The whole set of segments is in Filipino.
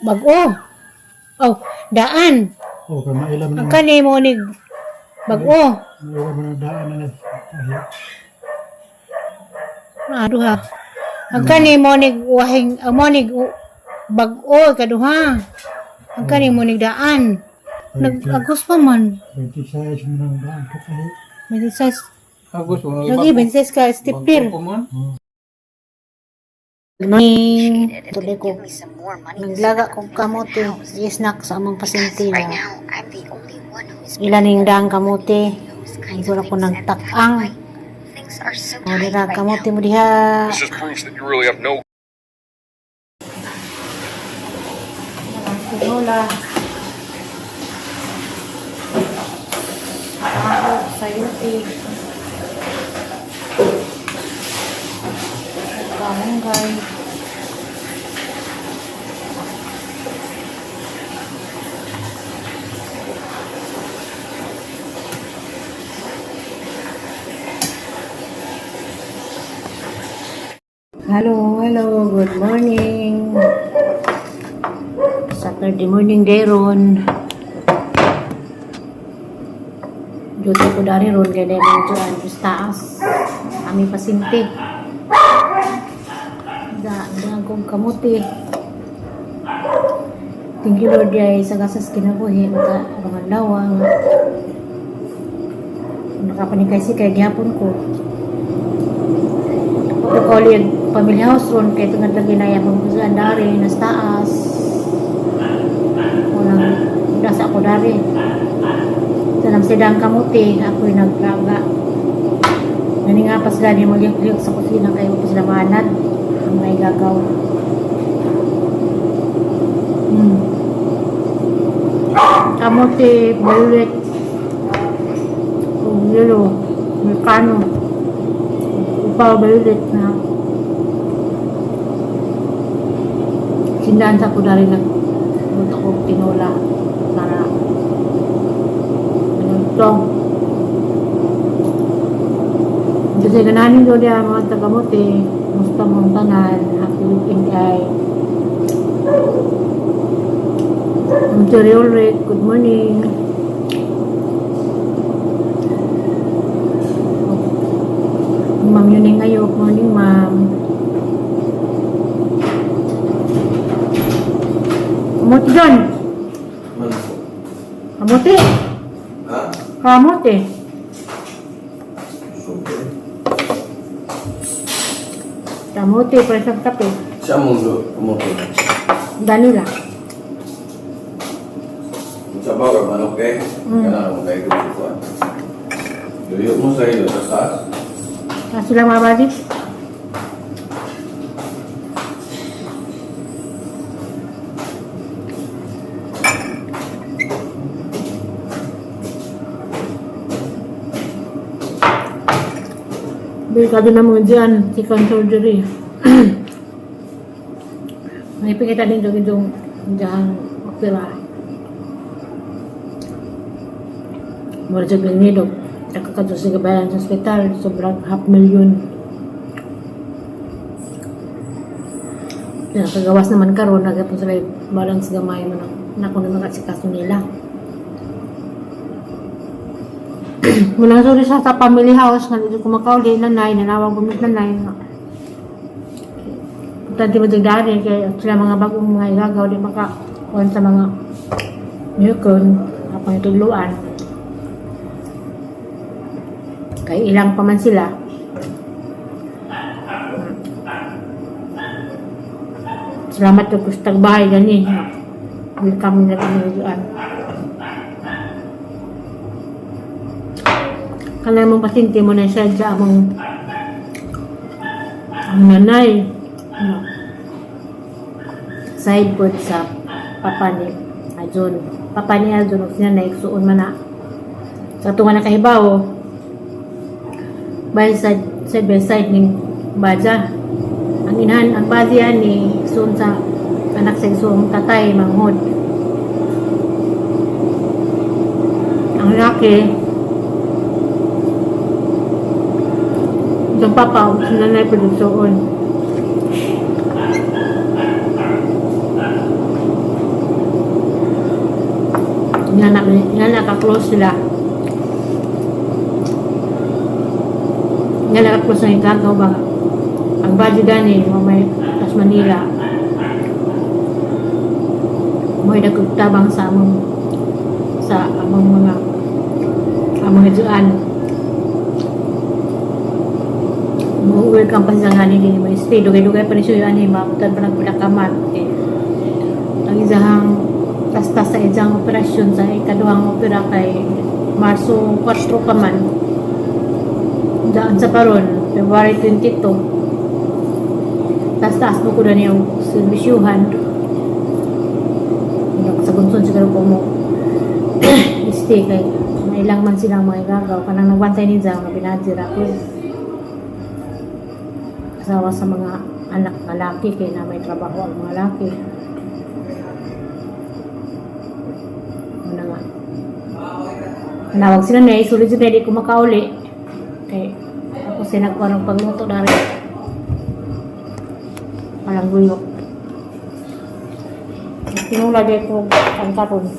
Bag-o. Oh, daan. O, kaya mailam Ang na. kanay mo ni bag-o. Mailam mo na daan na. Aduha. Ang kanay mo ni wahing, mo ni bag-o, kaduha. Ang kanay mo ni daan. Nag-agos pa man. 26 mo na daan ka tayo. May size. Agos mo Lagi, may size ka, stepper. Morning. Tuloy ko. Naglaga kong kamote. I-snack sa among pasyente na. Ilaning daang kamote. Siguro ko ng takang. O, dira, kamote mo diha. This just proves that you really have no Tinola. Ako, sayuti. Kamunggay. Hello, good morning. Saturday morning day ron. Duty ko dari ron kaya dahil dyan sa taas. Aming pasinti. Daan kong kamuti. Thank you Lord ay sagasas kinabuhi. Mata abangan lawang. Nakapanikay si kaya gihapon ko. Pagkakali pamilya house ron kaya tungad lagi na yapon ko sa andari nas taas. Walang dasa ako dari. Sanam sedang kamuti ako'y naglaga. Nani nga pas gani mo liyak sa kusina kayo pa sila manad. Ang may gagaw. Kamuti, balulit. Yelo, mekano. Upaw balulit na. Sindaan sa ko na rin nagpunta ko tinola para managtong. Kasi gananin doon yan mga tagamote. Musta mong tanan, happy weekend ay. I'm Terry Ulrich, good morning. Ma'am Yuning Ayok, morning ma'am. Kamuti doon? Kamuti? Ha? Kamuti? Kamuti, presang kape. Siya mong kamote. Danila. Sa bawal manok eh. Kailangan mo kayo gustuhan. Duyok mo sa iyo sa taas. Sila mabalik. Delikado na mo dyan, second surgery. May pikita din doon dyan opera. Mura sa Glenidog. Nakakato sa gabayan sa hospital, sobrang 500,000. Nakagawas naman karon nagapon sila balance gamay mo na kung naman kasikaso nila. Mula sa sa family house nga dito kumakauli nanay nanawag bumit nanay tanti mo dagdari kaya sila mga bagong mga igagaw di makakuhan sa mga newcon apang ituluan kaya ilang pa man sila salamat ko sa tagbahay gani welcome na kami kana mong pasinti mo na siya dyan ang nanay side po sa papa ni Ajon o siya na iksuon man na sa tunga na kahibaw by side by side ning baja ang inahan ang bazian ni iksuon sa anak sa iksuong tatay manghod ang laki ang papa, sila na ipagdugsoon. nga naka-close sila. Nga naka-close na igagaw ba? Ang Baguio gani, may tas Manila. May nagkugtabang sa among mga hiduan. Welcome pa sa nga nila may stay. Dugay-dugay pa ni siya yan, mabutan pa nagpilakamat. Ang isang tas-tas sa isang operasyon sa ikaduhang opera kay Marso 4 pa man. Daan sa paron, February 22. Tas-tas mo ko na niyang servisyuhan. Sa gunson siguro ko mo stay kay mailang man silang mga igagaw. Kanang nagbantay niya mga binadira ko. Asawa sa mga anak na laki kay na may trabaho ang mga laki. Ano nga. Nawag sila na isulit sila di ko makauli. Kay ako sila nagparang pagluto na rin. Walang guyok. Tinulagay ko ang karon.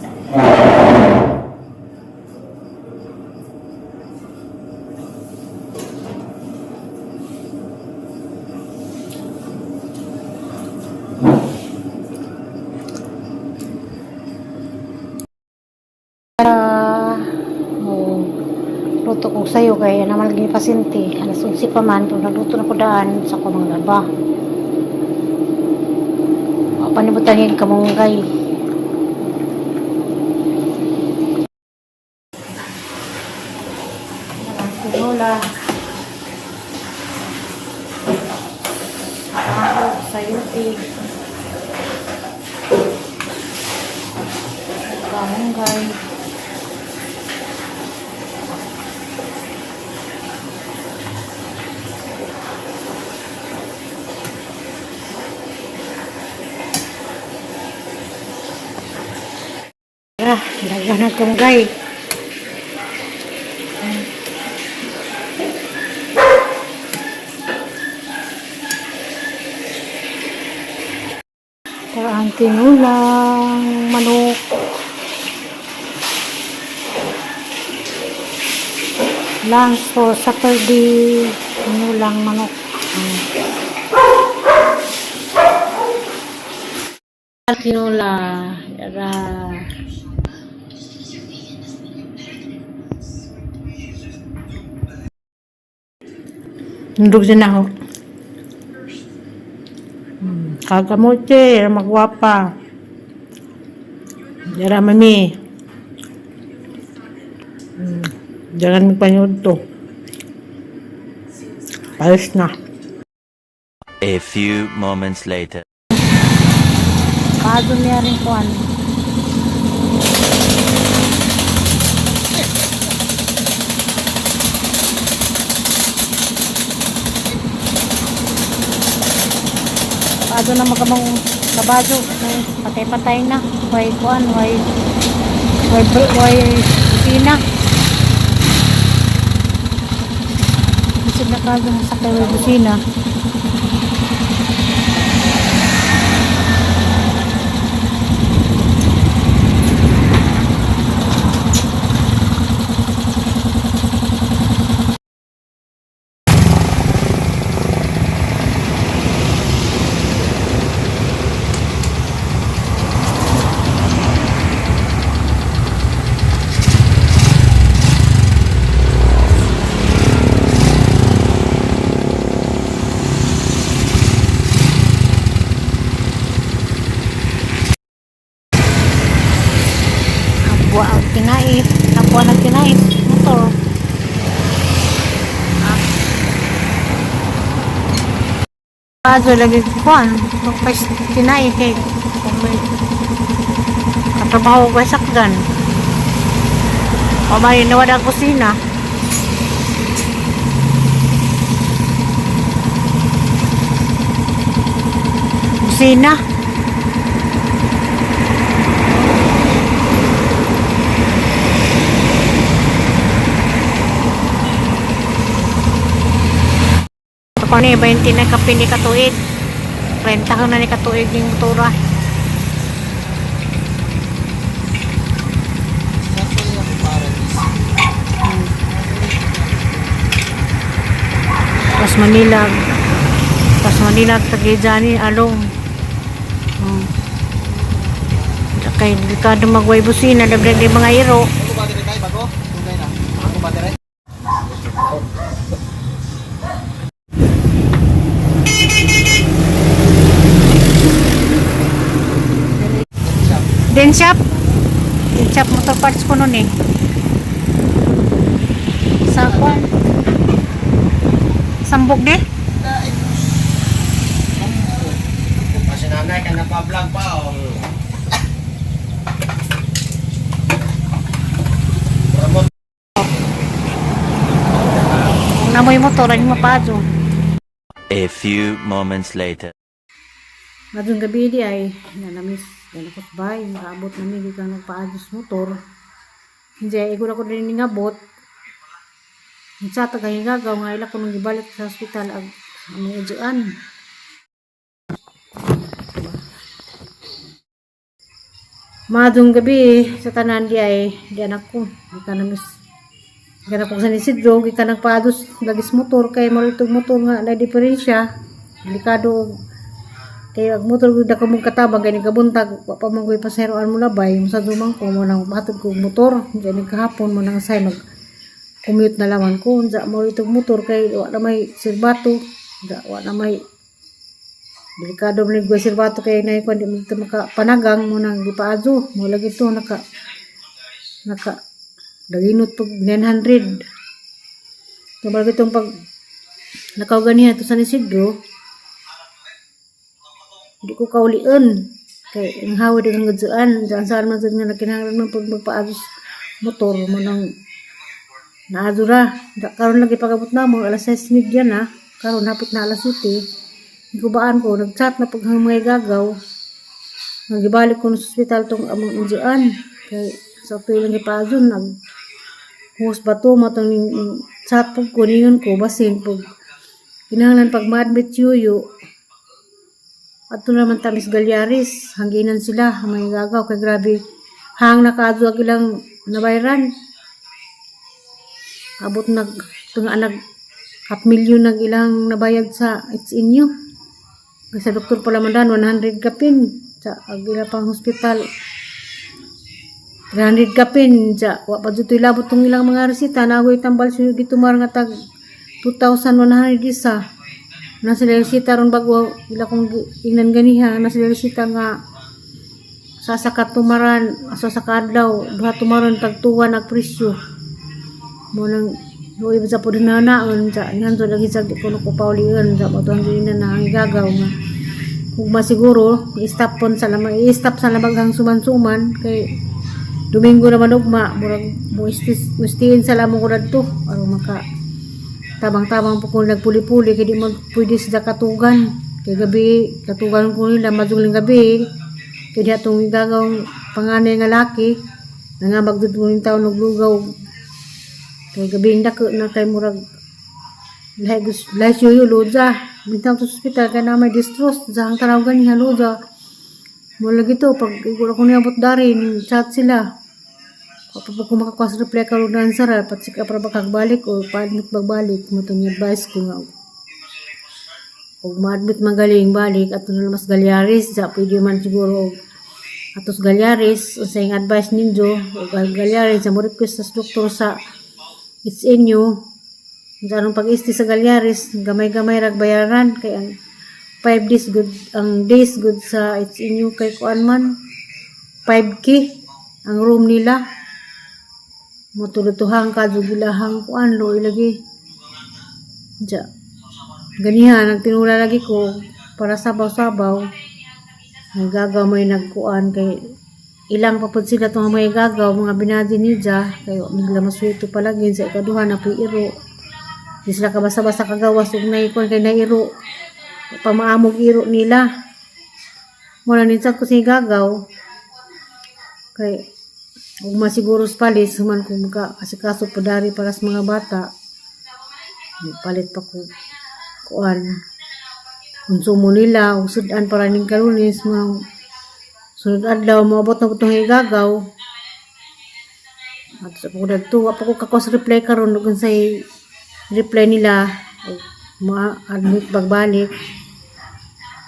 Luto ko sa'yo kaya naman lagi pasyente. Alas 11 pa man, kung nagluto na ko daan sa kumang laba. Panibutangin ka mong gay. Tinola. Ako, sayuti. Kamunggay. Lagyan ng kamunggay. Ang tinulang manok. Lunch for Saturday. Tinulang manok. Tinula. Yara. Nandog din ako. Kagamote, magwapa. Yara mami. Jangan magpanyod to. Palis na. A few moments later. Kado niya rin ko ano. Kado na magamang kabado. Patay-patay na. Way kuan, way kusina. Bisig na kado sa kay kusina. Buwan ang kinait. Buwan ang kinait. Motor. Kaso lagi buwan. Pagpais kinait kay katrabaho ko sa sakdan. O may nawad ang kusina. Kusina. Ako ni 20 na kape ni katuig. 30 ka na ni katuig ng motora. Manilag. Pas Manilag tagay dyan along. Kay delikado magway busina, dagdag di mga iro. Den shop motor parts ko nun eh. Sa kwan? Sambog de? Kasi nanay ka napa-vlog pa o. Kung namoy motor, ay mapadyo. A few moments later. Madung gabi di ay nanamis ganakot bay nakaabot namin di kang nagpaadjust motor. Hindi ay igura ko din ningabot. Sa tagay gagaw nga ila ko nung gibalik sa hospital ag among edyan. Madung gabi sa tanan di ay di anak ko di ka namis ganap ko sa nisidro di ka nagpaadjust lagis motor kay maritog motor nga na diferensya delikado. Kaya ang motor gud ako mong katabang kay nagabuntag wa pa man koy paseroan mo labay sa dumang ko mo nang hatod ko motor diyan kahapon mo nang say mag commute na laman ko unsa mo itong motor kay wa na may sirbato wa na may delikado man gud sirbato kay nay ko di mo maka panagang mo nang gipaadyo mo lagi to naka daginot pag 900 so bago itong pag nakauganihan to sa Nisidro. Di ko kaulian kay ang hawa di kang gadzuan dyan saan man nga nakinahanglan man pag magpaagos motor mo nang naadura karon lagi pagabot na mo alas 6:30 na karon hapit na alas 7 gubaan ko nagchat na pag mga gagaw nagibalik ko sa ospital tong among injuan kay sa tuilang ipaazon nag hus bato mo tong chat pag ko niyon ko basin pag kinahanglan pag ma-admit yuyo. Ato naman tamis Galyaris, hangginan sila, may gagaw, kay grabe, hang nakaadyo ang ilang nabayran. Abot nag 500,000 nag ilang nabayad sa It's In You. Sa doktor pala mandan, 100 kapin, sa agila pang hospital. 300 kapin, sa wapadyo ito'y labot tong ilang mga resita, nagoy tambal siya gitumar nga tag 2,100 isa. Nasa resita ron bago ila kong ingnan ganiha nasa resita nga sasakat tumaran sasakad daw duha tumaron tagtuwan ang presyo mo nang luoy sa pudnana on sa nganto lagi sa kuno ko paulian sa moton din na gagaw nga ug masiguro i-stop pon sa lamang i-stop sa labaghang suman-suman kay Domingo naman ugma murag mo istiin sa lamong ko dadto aron maka tabang-tabang po kung nagpuli-puli kaya di mo pwede sila katugan kaya gabi katugan ko nila maduling gabi kaya di atong gagawang panganay nga laki nangabag dito ng taon naglugaw kaya gabi hindi ko na tayo murag lahi siyo loja bintang to sa hospital kaya na may distrust sa ang tanawagan niya loja mula gito pag igura ko niyabot darin chat sila kapag ko makakwas reply ka rin na ansara pat sika para bakagbalik o pa-admit magbalik mo itong advice ko nga kung ma-admit magaling balik at ito mas Galyaris sa pwede man siguro atos Galyaris o sa yung advice ninyo o Galyaris sa mo request sa doktor sa It's In You anong pag-isti sa Galyaris gamay-gamay ragbayaran kay ang 5 days good ang days good sa It's In You kay kuan man 5K ang room nila matulutuhang kadugilahang kuan lo ilagi ja ganihan ang tinula lagi ko para sabaw-sabaw nagagaw may nagkuan kay ilang papud sila tong may gagaw mga binadi ni Ja kay nila maswito palagi sa ikaduha na iro di sila kabasa-basa kagawas ug naikon kay nairo pamaamog iro nila mo na ninsa ko si gagaw kay ug masiguro sa palis human ko mga asikaso padari para sa mga bata palit pa ko kuan konsumo nila ug sudan para ning Kalunis mga sunod adlaw moabot na butong igagaw at sa pagdadto wa pa ko kakos reply karon ug unsay reply nila ma-admit pagbalik.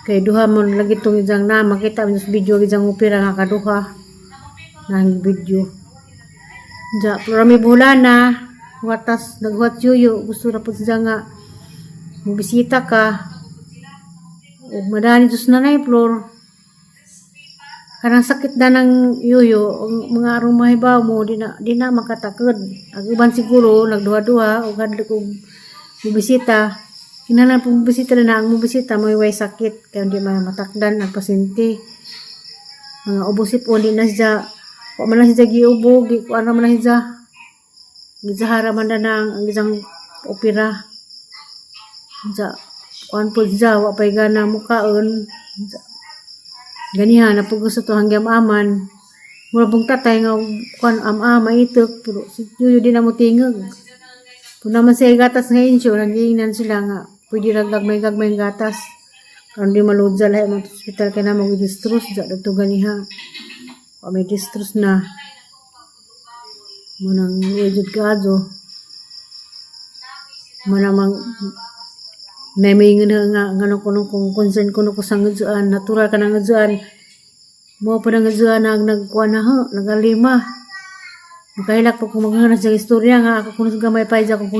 Kay duha mo lagi itong isang na makita mo sa video isang opera nga kaduha ng video. Ja, pero may bulan na watas naghuat yuyo gusto na po siya nga mabisita ka o madani sus nanay floor kanang sakit na ng yuyo mga arong mahibaw mo di na makatakod ang iban siguro nagduha-duha o kadli kong mabisita kinalang pong bisita na ang mabisita may way sakit kaya hindi matakdan ang pasyente mga ubosip o di na siya kung man lang siya giubog kung ano man lang siya gizahara man na ang isang opera siya kung po siya wapay gana mukaon ganihan na po gusto to hanggang aman mula pong tatay nga kung ama itok pero si Yuyo din na mo tingog kung naman siya gatas nga insyo nagingnan sila nga pwede gagmay gatas kung di malod sa lahat ng hospital kaya na mag-distrus dyan ito ganiha o may distrus na munang wajud kaado manamang namingan nga ngano kuno kung concern kuno ko sa ngudzuan natural ka na ngudzuan mo pa na ngudzuan nagkuha na ho nagalima makahilak po kung maghana sa istorya nga ako kuno gamay pa isa kung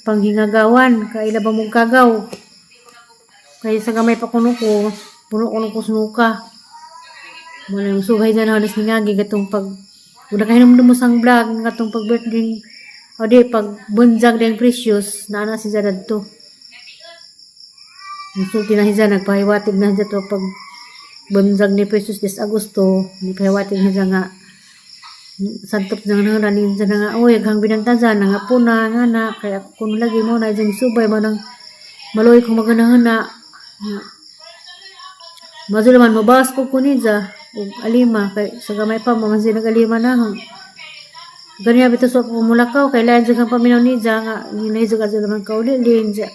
panghingagawan kaila ba mong kagaw kaya sa gamay pa kuno ko puno ko sunuka muna yung sugay dyan halos ningagi gatong pag una kahinom mo sang vlog gatong pag birthday o di pag bunjag din precious na si Zadad to insulti na siya nagpahiwatig na siya to pag bunjag ni precious des Agosto nagpahiwatig na siya nga santop na nga nanin siya nga oy hang binantasan nga po na nga na kaya kung lagi mo na dyan subay mo nang maloy kung maganahan na mazulaman mabawas po ko niya ug alima kay sa gamay pa mo man sila alima na ganyan bitaw sa pumulakaw kay lain sa paminaw ni nga ginahizog aso naman kaulilin siya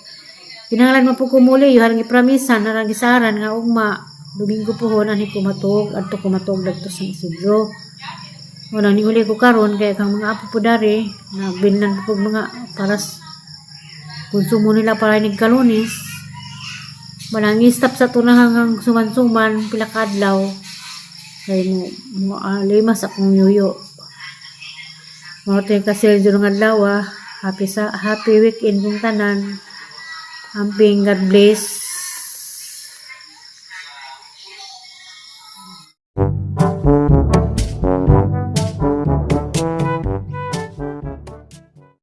kinahanglan mo po kumuli yung gipramisan na gisaran nga ugma Domingo po ho na ni kumatog adto kumatog dagto sa Isidro wala ni uli ko karon kay kang mga apo po dari na binlan po mga paras konsumo nila para ni Kalonis manang stop sa tunahang suman-suman pila kadlaw kay mo limas akong yuyo mo tay kasi jud nga adlaw happy weekend kung tanan amping God bless